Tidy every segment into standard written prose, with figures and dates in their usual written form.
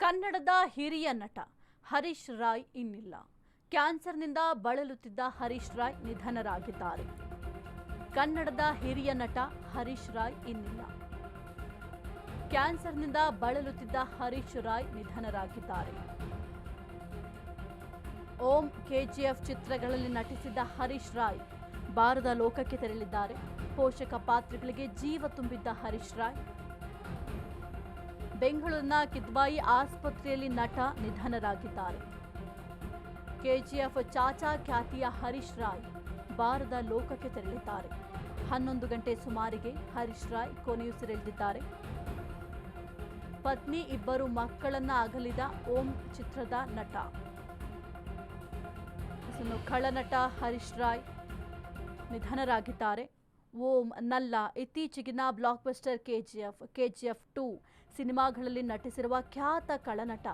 ಕನ್ನಡದ ಹಿರಿಯ ನಟ ಹರೀಶ್ ರಾಯ್ ಇನ್ನಿಲ್ಲ. ಕ್ಯಾನ್ಸರ್ನಿಂದ ಬಳಲುತ್ತಿದ್ದ ಹರೀಶ್ ರಾಯ್ ನಿಧನರಾಗಿದ್ದಾರೆ. ಕನ್ನಡದ ಹಿರಿಯ ನಟ ಹರೀಶ್ ರಾಯ್ ಇನ್ನಿಲ್ಲ. ಕ್ಯಾನ್ಸರ್ನಿಂದ ಬಳಲುತ್ತಿದ್ದ ಹರೀಶ್ ರಾಯ್ ನಿಧನರಾಗಿದ್ದಾರೆ. ಓಂ, ಕೆಜಿಎಫ್ ಚಿತ್ರಗಳಲ್ಲಿ ನಟಿಸಿದ್ದ ಹರೀಶ್ ರಾಯ್ ಬಾರದ ಲೋಕಕ್ಕೆ ತೆರಳಿದ್ದಾರೆ. ಪೋಷಕ ಪಾತ್ರಗಳಿಗೆ ಜೀವ ತುಂಬಿದ್ದ ಹರೀಶ್ ರಾಯ್ ಬೆಂಗಳೂರಿನ ಕಿದ್ವಾಯಿ ಆಸ್ಪತ್ರೆಯಲ್ಲಿ ನಟ ನಿಧನರಾಗಿದ್ದಾರೆ. ಕೆಜಿಎಫ್ ಚಾಚಾ ಖ್ಯಾತಿಯ ಹರೀಶ್ ರಾಯ್ ಬಾರದ ಲೋಕಕ್ಕೆ ತೆರಳಿದ್ದಾರೆ. 11 ಗಂಟೆ ಸುಮಾರಿಗೆ ಹರೀಶ್ ರಾಯ್ ಕೊನೆಯುಸಿರೆಳೆದಿದ್ದಾರೆ. ಪತ್ನಿ, 2 ಮಕ್ಕಳನ್ನ ಅಗಲಿದ ಓಂ ಚಿತ್ರದ ನಟ. ಖಳನಟ ಹರೀಶ್ ರಾಯ್ ನಿಧನರಾಗಿದ್ದಾರೆ. ಓಂ, ನಲ್ಲ, ಇತ್ತೀಚೆಗಿನ ಬ್ಲಾಕ್ ಬಸ್ಟರ್ ಕೆಜಿಎಫ್ 2 ಸಿನಿಮಾಗಳಲ್ಲಿ ನಟಿಸಿರುವ ಖ್ಯಾತ ಖಳನಟ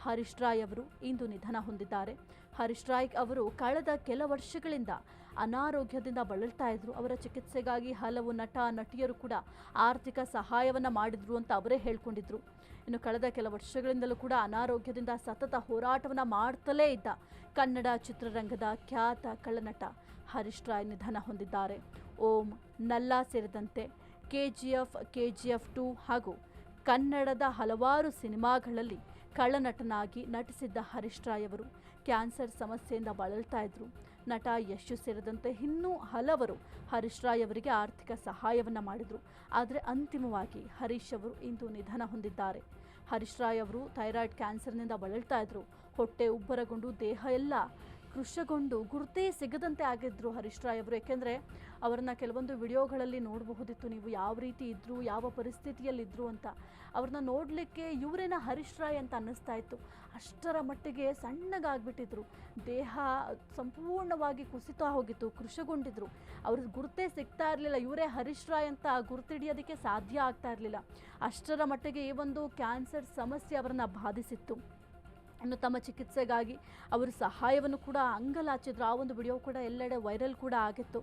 ಹರೀಶ್ ರಾಯ್ ಅವರು ಇಂದು ನಿಧನ ಹೊಂದಿದ್ದಾರೆ. ಹರೀಶ್ ರಾಯ್ ಅವರು ಕಳೆದ ಕೆಲ ವರ್ಷಗಳಿಂದ ಅನಾರೋಗ್ಯದಿಂದ ಬಳಲ್ತಾ ಇದ್ರು. ಅವರ ಚಿಕಿತ್ಸೆಗಾಗಿ ಹಲವು ನಟ ನಟಿಯರು ಕೂಡ ಆರ್ಥಿಕ ಸಹಾಯವನ್ನ ಮಾಡಿದ್ರು ಅಂತ ಅವರೇ ಹೇಳ್ಕೊಂಡಿದ್ರು. ಇನ್ನು ಕಳೆದ ಕೆಲ ವರ್ಷಗಳಿಂದಲೂ ಕೂಡ ಅನಾರೋಗ್ಯದಿಂದ ಸತತ ಹೋರಾಟವನ್ನ ಮಾಡ್ತಲೇ ಇದ್ದ ಕನ್ನಡ ಚಿತ್ರರಂಗದ ಖ್ಯಾತ ಖಳನಟ ಹರೀಶ್ ರಾಯ್ ನಿಧನ ಹೊಂದಿದ್ದಾರೆ. ಓಂ, ನಲ್ಲ ಸೇರಿದಂತೆ ಕೆಜಿಎಫ್ 2 ಹಾಗೂ ಕನ್ನಡದ ಹಲವಾರು ಸಿನಿಮಾಗಳಲ್ಲಿ ಖಳನಟನಾಗಿ ನಟಿಸಿದ್ದ ಹರೀಶ್ ರಾಯ್ ಅವರು ಕ್ಯಾನ್ಸರ್ ಸಮಸ್ಯೆಯಿಂದ ಬಳಲ್ತಾ ಇದ್ರು. ನಟ ಯಶ್ ಸೇರಿದಂತೆ ಇನ್ನೂ ಹಲವರು ಹರೀಶ್ ರಾಯ್ ಅವರಿಗೆ ಆರ್ಥಿಕ ಸಹಾಯವನ್ನು ಮಾಡಿದರು. ಆದರೆ ಅಂತಿಮವಾಗಿ ಹರೀಶ್ ಅವರು ಇಂದು ನಿಧನ ಹೊಂದಿದ್ದಾರೆ. ಹರೀಶ್ ರಾಯ್ ಅವರು ಥೈರಾಯ್ಡ್ ಕ್ಯಾನ್ಸರ್ನಿಂದ ಬಳಲ್ತಾ ಇದ್ರು. ಹೊಟ್ಟೆ ಉಬ್ಬರಗೊಂಡು ದೇಹ ಎಲ್ಲ ಕೃಶಗೊಂಡು ಗುರುತೇ ಸಿಗದಂತೆ ಆಗಿದ್ರು ಹರೀಶ್ ರಾಯ್ ಅವರು. ಏಕೆಂದರೆ ಅವರನ್ನ ಕೆಲವೊಂದು ವಿಡಿಯೋಗಳಲ್ಲಿ ನೋಡಬಹುದಿತ್ತು ನೀವು, ಯಾವ ರೀತಿ ಇದ್ದರು, ಯಾವ ಪರಿಸ್ಥಿತಿಯಲ್ಲಿದ್ದರು ಅಂತ. ಅವ್ರನ್ನ ನೋಡಲಿಕ್ಕೆ ಇವರೇನ ಹರೀಶ್ ರಾಯ್ ಅಂತ ಅನ್ನಿಸ್ತಾ ಇತ್ತು. ಅಷ್ಟರ ಮಟ್ಟಿಗೆ ಸಣ್ಣಗಾಗ್ಬಿಟ್ಟಿದ್ರು. ದೇಹ ಸಂಪೂರ್ಣವಾಗಿ ಕುಸಿತಾ ಹೋಗಿತ್ತು, ಕೃಶಗೊಂಡಿದ್ರು. ಅವ್ರಿಗೆ ಗುರುತೇ ಸಿಗ್ತಾ ಇರಲಿಲ್ಲ. ಇವರೇ ಹರೀಶ್ ರಾಯ್ ಅಂತ ಗುರುತಿಡಿಯೋದಕ್ಕೆ ಸಾಧ್ಯ ಆಗ್ತಾ ಇರಲಿಲ್ಲ. ಅಷ್ಟರ ಮಟ್ಟಿಗೆ ಈ ಒಂದು ಕ್ಯಾನ್ಸರ್ ಸಮಸ್ಯೆ ಅವರನ್ನು ಬಾಧಿಸಿತ್ತು. ಇನ್ನು ತಮ್ಮ ಚಿಕಿತ್ಸೆಗಾಗಿ ಅವರು ಸಹಾಯವನ್ನು ಕೂಡ ಅಂಗಲಾಚಿದ್ರು. ಆ ಒಂದು ವಿಡಿಯೋ ಕೂಡ ಎಲ್ಲೆಡೆ ವೈರಲ್ ಕೂಡ ಆಗಿತ್ತು.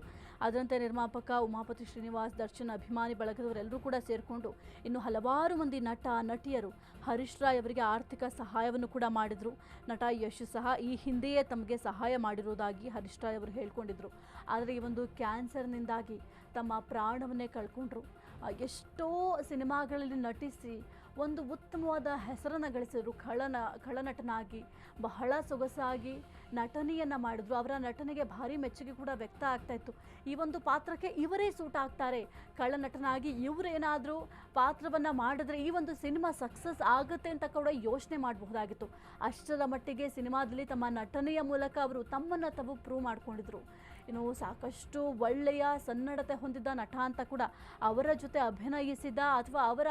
ಅದರಂತೆ ನಿರ್ಮಾಪಕ ಉಮಾಪತಿ ಶ್ರೀನಿವಾಸ್, ದರ್ಶನ್ ಅಭಿಮಾನಿ ಬಳಗದವರೆಲ್ಲರೂ ಕೂಡ ಸೇರಿಕೊಂಡು ಇನ್ನು ಹಲವಾರು ಮಂದಿ ನಟ ನಟಿಯರು ಹರೀಶ್ ರಾಯ್ ಅವರಿಗೆ ಆರ್ಥಿಕ ಸಹಾಯವನ್ನು ಕೂಡ ಮಾಡಿದರು. ನಟ ಯಶ್ ಸಹ ಈ ಹಿಂದೆಯೇ ತಮಗೆ ಸಹಾಯ ಮಾಡಿರುವುದಾಗಿ ಹರೀಶ್ ರಾಯ್ ಅವರು ಹೇಳ್ಕೊಂಡಿದ್ರು. ಆದರೆ ಈ ಒಂದು ಕ್ಯಾನ್ಸರ್ನಿಂದಾಗಿ ತಮ್ಮ ಪ್ರಾಣವನ್ನೇ ಕಳ್ಕೊಂಡ್ರು. ಎಷ್ಟೋ ಸಿನಿಮಾಗಳಲ್ಲಿ ನಟಿಸಿ ಒಂದು ಉತ್ತಮವಾದ ಹೆಸರನ್ನು ಗಳಿಸಿದ್ರು. ಖಳನಟನಾಗಿ ಬಹಳ ಸೊಗಸಾಗಿ ನಟನೆಯನ್ನು ಮಾಡಿದ್ರು. ಅವರ ನಟನೆಗೆ ಭಾರಿ ಮೆಚ್ಚುಗೆ ಕೂಡ ವ್ಯಕ್ತ ಆಗ್ತಾ ಇತ್ತು. ಈ ಒಂದು ಪಾತ್ರಕ್ಕೆ ಇವರೇ ಸೂಟ್ ಆಗ್ತಾರೆ, ಖಳನಟನಾಗಿ ಇವರೇನಾದರೂ ಪಾತ್ರವನ್ನು ಮಾಡಿದ್ರೆ ಈ ಒಂದು ಸಿನಿಮಾ ಸಕ್ಸಸ್ ಆಗುತ್ತೆ ಅಂತ ಕೂಡ ಯೋಚನೆ ಮಾಡಬಹುದಾಗಿತ್ತು. ಅಷ್ಟರ ಮಟ್ಟಿಗೆ ಸಿನಿಮಾದಲ್ಲಿ ತಮ್ಮ ನಟನೆಯ ಮೂಲಕ ಅವರು ತಮ್ಮನ್ನು ತಾವು ಪ್ರೂವ್ ಮಾಡ್ಕೊಂಡಿದ್ರು. ಇನ್ನು ಸಾಕಷ್ಟು ಒಳ್ಳೆಯ ಸನ್ನಡತೆ ಹೊಂದಿದ್ದ ನಟ ಅಂತ ಕೂಡ ಅವರ ಜೊತೆ ಅಭಿನಯಿಸಿದ ಅಥವಾ ಅವರ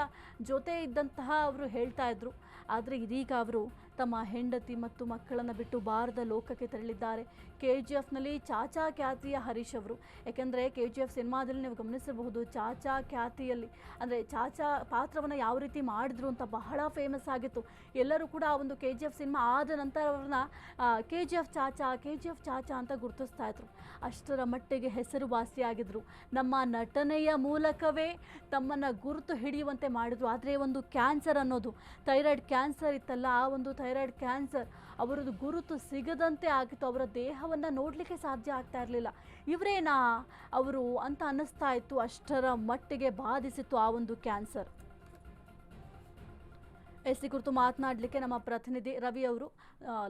ಜೊತೆ ಇದ್ದಂತಹ ಅವರು ಹೇಳ್ತಾ ಇದ್ರು. ಆದರೆ ಇದೀಗ ಅವರು ತಮ್ಮ ಹೆಂಡತಿ ಮತ್ತು ಮಕ್ಕಳನ್ನು ಬಿಟ್ಟು ಬಾರದ ಲೋಕಕ್ಕೆ ತೆರಳಿದ್ದಾರೆ. ಕೆಜಿಎಫ್ನಲ್ಲಿ ಚಾಚಾ ಖ್ಯಾತಿಯ ಹರೀಶ್ ಅವರು, ಯಾಕೆಂದರೆ ಕೆಜಿಎಫ್ ಸಿನಿಮಾದಲ್ಲಿ ನೀವು ಗಮನಿಸಬಹುದು, ಚಾಚಾ ಖ್ಯಾತಿಯಲ್ಲಿ ಅಂದರೆ ಚಾಚಾ ಪಾತ್ರವನ್ನು ಯಾವ ರೀತಿ ಮಾಡಿದ್ರು ಅಂತ ಬಹಳ ಫೇಮಸ್ ಆಗಿತ್ತು. ಎಲ್ಲರೂ ಕೂಡ ಆ ಒಂದು ಕೆಜಿಎಫ್ ಸಿನಿಮಾ ಆದ ನಂತರ ಅವ್ರನ್ನ ಕೆಜಿಎಫ್ ಚಾಚಾ ಅಂತ ಗುರುತಿಸ್ತಾ ಇದ್ರು. ಅಷ್ಟರ ಮಟ್ಟಿಗೆ ಹೆಸರುವಾಸಿಯಾಗಿದ್ದರು. ನಮ್ಮ ನಟನೆಯ ಮೂಲಕವೇ ತಮ್ಮನ್ನು ಗುರುತು ಹಿಡಿಯುವಂತೆ ಮಾಡಿದ್ರು. ಆದರೆ ಒಂದು ಕ್ಯಾನ್ಸರ್ ಅನ್ನೋದು, ಥೈರಾಯ್ಡ್ ಕ್ಯಾನ್ಸರ್ ಇತ್ತಲ್ಲ, ಆ ಒಂದು ಥೈರಾಯ್ಡ್ ಕ್ಯಾನ್ಸರ್ ಅವರದ್ದು ಗುರುತು ಸಿಗದಂತೆ ಆಗಿತ್ತು. ಅವರ ದೇಹವನ್ನು ನೋಡಲಿಕ್ಕೆ ಸಾಧ್ಯ ಆಗ್ತಾ ಇರಲಿಲ್ಲ. ಇವರೇನಾ ಅವರು ಅಂತ ಅನ್ನಿಸ್ತಾ ಇತ್ತು. ಅಷ್ಟರ ಮಟ್ಟಿಗೆ ಬಾಧಿಸಿತ್ತು ಆ ಒಂದು ಕ್ಯಾನ್ಸರ್. ಈ ಕುರಿತು ಮಾತನಾಡಲಿಕ್ಕೆ ನಮ್ಮ ಪ್ರತಿನಿಧಿ ರವಿ ಅವರು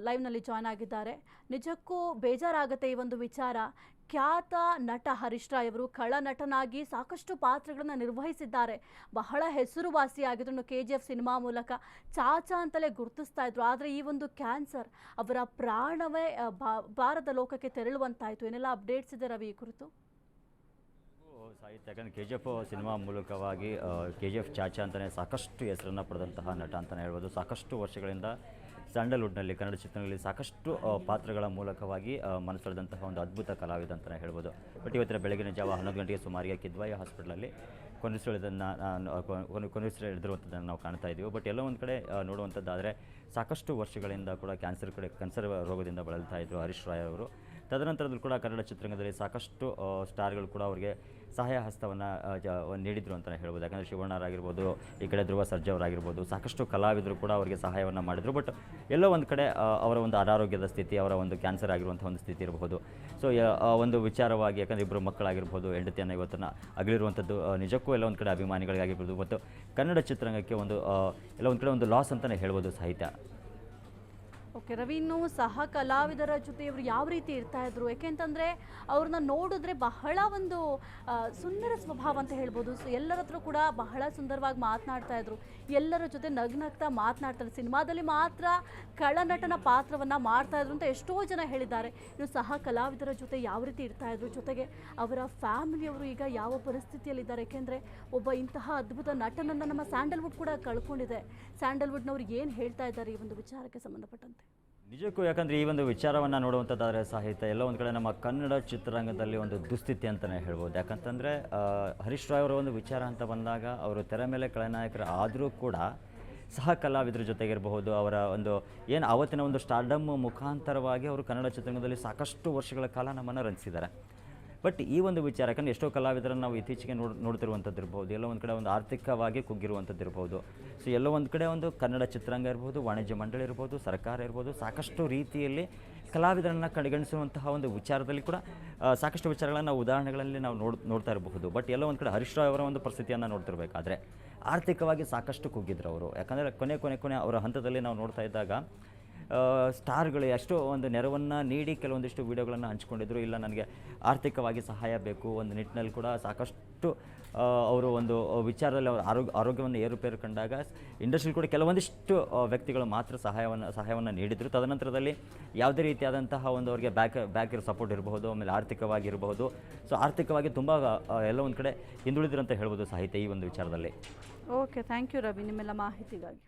ಲೈವ್ನಲ್ಲಿ ಜಾಯ್ನ್ ಆಗಿದ್ದಾರೆ. ನಿಜಕ್ಕೂ ಬೇಜಾರಾಗುತ್ತೆ ಈ ಒಂದು ವಿಚಾರ. ಖ್ಯಾತ ನಟ ಹರೀಶ್ ರಾಯ್ ಅವರು ಖಳನಟನಾಗಿ ಸಾಕಷ್ಟು ಪಾತ್ರಗಳನ್ನು ನಿರ್ವಹಿಸಿದ್ದಾರೆ. ಬಹಳ ಹೆಸರುವಾಸಿಯಾಗಿದ್ರು. ಕೆಜಿಎಫ್ ಸಿನಿಮಾ ಮೂಲಕ ಚಾಚಾ ಅಂತಲೇ ಗುರುತಿಸ್ತಾ ಇದ್ರು. ಆದರೆ ಈ ಒಂದು ಕ್ಯಾನ್ಸರ್ ಅವರ ಪ್ರಾಣವೇ ಬಾರದ ಲೋಕಕ್ಕೆ ತೆರಳುವಂತಾಯಿತು. ಏನೆಲ್ಲ ಅಪ್ಡೇಟ್ಸ್ ಇದೆ ರವಿ ಈ ಕುರಿತು? ಸಾಹಿತ್ಯ, ಯಾಕಂದರೆ ಕೆಜಿಎಫ್ ಸಿನಿಮಾ ಮೂಲಕವಾಗಿ ಕೆಜಿಎಫ್ ಚಾಚಾ ಅಂತಲೇ ಸಾಕಷ್ಟು ಹೆಸರನ್ನು ಪಡೆದಂತಹ ನಟ ಅಂತಲೇ ಹೇಳ್ಬೋದು. ಸಾಕಷ್ಟು ವರ್ಷಗಳಿಂದ ಸ್ಯಾಂಡಲ್ವುಡ್ನಲ್ಲಿ, ಕನ್ನಡ ಚಿತ್ರಗಳಲ್ಲಿ ಸಾಕಷ್ಟು ಪಾತ್ರಗಳ ಮೂಲಕವಾಗಿ ಮನಸೆಳೆದಂತಹ ಒಂದು ಅದ್ಭುತ ಕಲಾವಿದ ಅಂತಲೇ ಹೇಳ್ಬೋದು. ಬಟ್ ಇವತ್ತಿನ ಬೆಳಗಿನ ಜಾವ 11 ಗಂಟೆಗೆ ಸುಮಾರಿಗೆ ಕಿದ್ವಾಯಿ ಹಾಸ್ಪಿಟಲಲ್ಲಿ ಕೊನೆಯುಸಿರೆಳೆದಿರುವಂಥದ್ದನ್ನು ನಾವು ಕಾಣ್ತಾ ಇದ್ದೀವಿ. ಬಟ್ ಎಲ್ಲೋ ಒಂದು ಕಡೆ ನೋಡುವಂಥದ್ದಾದರೆ ಸಾಕಷ್ಟು ವರ್ಷಗಳಿಂದ ಕೂಡ ಕ್ಯಾನ್ಸರ್ ರೋಗದಿಂದ ಬಳಲ್ತಾ ಇದ್ದರು ಹರೀಶ್ ರಾಯ್ ಅವರು. ತದನಂತರದಲ್ಲಿ ಕೂಡ ಕನ್ನಡ ಚಿತ್ರರಂಗದಲ್ಲಿ ಸಾಕಷ್ಟು ಸ್ಟಾರ್ಗಳು ಕೂಡ ಅವರಿಗೆ ಸಹಾಯ ಹಸ್ತವನ್ನು ನೀಡಿದರು ಅಂತಲೇ ಹೇಳ್ಬೋದು. ಯಾಕಂದರೆ ಶಿವಣ್ಣರಾಗಿರ್ಬೋದು, ಈ ಕಡೆ ಧ್ರುವ ಸರ್ಜಾ ಅವರಾಗಿರ್ಬೋದು, ಸಾಕಷ್ಟು ಕಲಾವಿದರು ಕೂಡ ಅವರಿಗೆ ಸಹಾಯವನ್ನು ಮಾಡಿದರು. ಬಟ್ ಎಲ್ಲೋ ಒಂದು ಕಡೆ ಅವರ ಒಂದು ಅನಾರೋಗ್ಯದ ಸ್ಥಿತಿ, ಅವರ ಒಂದು ಕ್ಯಾನ್ಸರ್ ಆಗಿರುವಂಥ ಒಂದು ಸ್ಥಿತಿ ಇರಬಹುದು. ಸೊ ಒಂದು ವಿಚಾರವಾಗಿ ಯಾಕಂದರೆ ಇಬ್ಬರು ಮಕ್ಕಳಾಗಿರ್ಬೋದು, ಹೆಂಡತಿಯನ್ನು ಇವತ್ತನ್ನು ಅಗಲಿರುವಂಥದ್ದು ನಿಜಕ್ಕೂ ಎಲ್ಲ ಒಂದು ಕಡೆ ಅಭಿಮಾನಿಗಳಿಗಾಗಿರ್ಬೋದು ಮತ್ತು ಕನ್ನಡ ಚಿತ್ರರಂಗಕ್ಕೆ ಒಂದು ಎಲ್ಲ ಒಂದು ಕಡೆ ಒಂದು ಲಾಸ್ ಅಂತಲೇ ಹೇಳ್ಬೋದು ಸಾಹಿತ್ಯ. ಓಕೆ ರವಿ, ಇನ್ನು ಸಹ ಕಲಾವಿದರ ಜೊತೆ ಇವರು ಯಾವ ರೀತಿ ಇರ್ತಾ ಇದ್ರು? ಯಾಕೆಂತಂದರೆ ಅವ್ರನ್ನ ನೋಡಿದ್ರೆ ಬಹಳ ಒಂದು ಸುಂದರ ಸ್ವಭಾವ ಅಂತ ಹೇಳ್ಬೋದು. ಸೊ ಎಲ್ಲರ ಹತ್ರ ಕೂಡ ಬಹಳ ಸುಂದರವಾಗಿ ಮಾತನಾಡ್ತಾ ಇದ್ರು, ಎಲ್ಲರ ಜೊತೆ ನಗ್ನಗ್ತಾ ಮಾತನಾಡ್ತಾರೆ. ಸಿನಿಮಾದಲ್ಲಿ ಮಾತ್ರ ಕಳ್ಳನಟನ ಪಾತ್ರವನ್ನು ಮಾಡ್ತಾ ಇದ್ರು ಅಂತ ಎಷ್ಟೋ ಜನ ಹೇಳಿದ್ದಾರೆ. ಇನ್ನು ಸಹ ಕಲಾವಿದರ ಜೊತೆ ಯಾವ ರೀತಿ ಇರ್ತಾ ಇದ್ರು, ಜೊತೆಗೆ ಅವರ ಫ್ಯಾಮಿಲಿಯವರು ಈಗ ಯಾವ ಪರಿಸ್ಥಿತಿಯಲ್ಲಿದ್ದಾರೆ? ಯಾಕೆಂದರೆ ಒಬ್ಬ ಇಂತಹ ಅದ್ಭುತ ನಟನನ್ನು ನಮ್ಮ ಸ್ಯಾಂಡಲ್ವುಡ್ ಕೂಡ ಕಳ್ಕೊಂಡಿದೆ. ಸ್ಯಾಂಡಲ್ವುಡ್ನವ್ರು ಏನು ಹೇಳ್ತಾ ಇದ್ದಾರೆ ಈ ಒಂದು ವಿಚಾರಕ್ಕೆ ಸಂಬಂಧಪಟ್ಟಂತೆ? ನಿಜಕ್ಕೂ ಯಾಕಂದರೆ ಈ ಒಂದು ವಿಚಾರವನ್ನು ನೋಡುವಂಥದ್ದಾದರೆ ಸಾಹಿತ್ಯ ಎಲ್ಲ ಒಂದು ಕಡೆ ನಮ್ಮ ಕನ್ನಡ ಚಿತ್ರರಂಗದಲ್ಲಿ ಒಂದು ದುಸ್ಥಿತಿ ಅಂತಲೇ ಹೇಳ್ಬೋದು. ಯಾಕಂತಂದರೆ ಹರೀಶ್ ರಾಯ್ ಅವರ ಒಂದು ವಿಚಾರ ಅಂತ ಬಂದಾಗ ಅವರು ತೆರೆ ಮೇಲೆ ಖಳನಾಯಕರು ಆದರೂ ಕೂಡ ಸಹ ಕಲಾವಿದರ ಜೊತೆಗಿರಬಹುದು, ಅವರ ಒಂದು ಏನು ಆವತ್ತಿನ ಒಂದು ಸ್ಟಾರ್ಡಮ್ ಮುಖಾಂತರವಾಗಿ ಅವರು ಕನ್ನಡ ಚಿತ್ರರಂಗದಲ್ಲಿ ಸಾಕಷ್ಟು ವರ್ಷಗಳ ಕಾಲ ನಮ್ಮನ್ನು ರಂಜಿಸಿದ್ದಾರೆ. ಬಟ್ ಈ ಒಂದು ವಿಚಾರ ಯಾಕಂದರೆ ಎಷ್ಟೋ ಕಲಾವಿದರನ್ನು ನಾವು ಇತ್ತೀಚೆಗೆ ನೋಡ್ತಿರುವಂಥದ್ದು ಇರ್ಬೋದು, ಎಲ್ಲೋ ಒಂದು ಕಡೆ ಒಂದು ಆರ್ಥಿಕವಾಗಿ ಕುಗ್ಗಿರುವಂಥದ್ದು ಇರ್ಬೋದು. ಸೊ ಎಲ್ಲೋ ಒಂದು ಕಡೆ ಒಂದು ಕನ್ನಡ ಚಿತ್ರರಂಗ ಇರ್ಬೋದು, ವಾಣಿಜ್ಯ ಮಂಡಳಿ ಇರ್ಬೋದು, ಸರ್ಕಾರ ಇರ್ಬೋದು, ಸಾಕಷ್ಟು ರೀತಿಯಲ್ಲಿ ಕಲಾವಿದರನ್ನು ಕಡೆಗಣಿಸುವಂತಹ ಒಂದು ವಿಚಾರದಲ್ಲಿ ಕೂಡ ಸಾಕಷ್ಟು ವಿಚಾರಗಳನ್ನು ನಾವು ಉದಾಹರಣೆಗಳಲ್ಲಿ ನಾವು ನೋಡ್ತಾ ಇರಬಹುದು. ಬಟ್ ಎಲ್ಲೋ ಒಂದು ಕಡೆ ಹರೀಶ್ ರಾಯ್ ಅವರ ಒಂದು ಪರಿಸ್ಥಿತಿಯನ್ನು ನೋಡ್ತಿರ್ಬೇಕಾದ್ರೆ ಆರ್ಥಿಕವಾಗಿ ಸಾಕಷ್ಟು ಕುಗ್ಗಿದ್ರು ಅವರು. ಯಾಕಂದರೆ ಕೊನೆ ಅವರ ಹಂತದಲ್ಲಿ ನಾವು ನೋಡ್ತಾ ಇದ್ದಾಗ ಸ್ಟಾರ್ಗಳು ಎಷ್ಟೋ ಒಂದು ನೆರವನ್ನು ನೀಡಿ ಕೆಲವೊಂದಿಷ್ಟು ವೀಡಿಯೋಗಳನ್ನು ಹಂಚ್ಕೊಂಡಿದ್ರು. ಇಲ್ಲ ನನಗೆ ಆರ್ಥಿಕವಾಗಿ ಸಹಾಯ ಬೇಕು ಒಂದು ನಿಟ್ಟಿನಲ್ಲಿ ಕೂಡ ಸಾಕಷ್ಟು ಅವರು ಒಂದು ವಿಚಾರದಲ್ಲಿ ಅವರ ಆರೋಗ್ಯವನ್ನು ಏರುಪೇರು ಕಂಡಾಗ ಇಂಡಸ್ಟ್ರಿ ಕೂಡ ಕೆಲವೊಂದಿಷ್ಟು ವ್ಯಕ್ತಿಗಳು ಮಾತ್ರ ಸಹಾಯವನ್ನು ನೀಡಿದರು. ತದನಂತರದಲ್ಲಿ ಯಾವುದೇ ರೀತಿಯಾದಂತಹ ಒಂದು ಅವರಿಗೆ ಬ್ಯಾಕ್ ಇರೋ ಸಪೋರ್ಟ್ ಇರಬಹುದು, ಆಮೇಲೆ ಆರ್ಥಿಕವಾಗಿ ಇರಬಹುದು. ಸೊ ಆರ್ಥಿಕವಾಗಿ ತುಂಬ ಎಲ್ಲ ಒಂದು ಕಡೆ ಹಿಂದುಳಿದ್ರು ಅಂತ ಹೇಳ್ಬೋದು ಸಾಹಿತ್ಯ ಈ ಒಂದು ವಿಚಾರದಲ್ಲಿ. ಓಕೆ, ಥ್ಯಾಂಕ್ ಯು ರವಿ ನಿಮ್ಮೆಲ್ಲ ಮಾಹಿತಿಗಾಗಿ.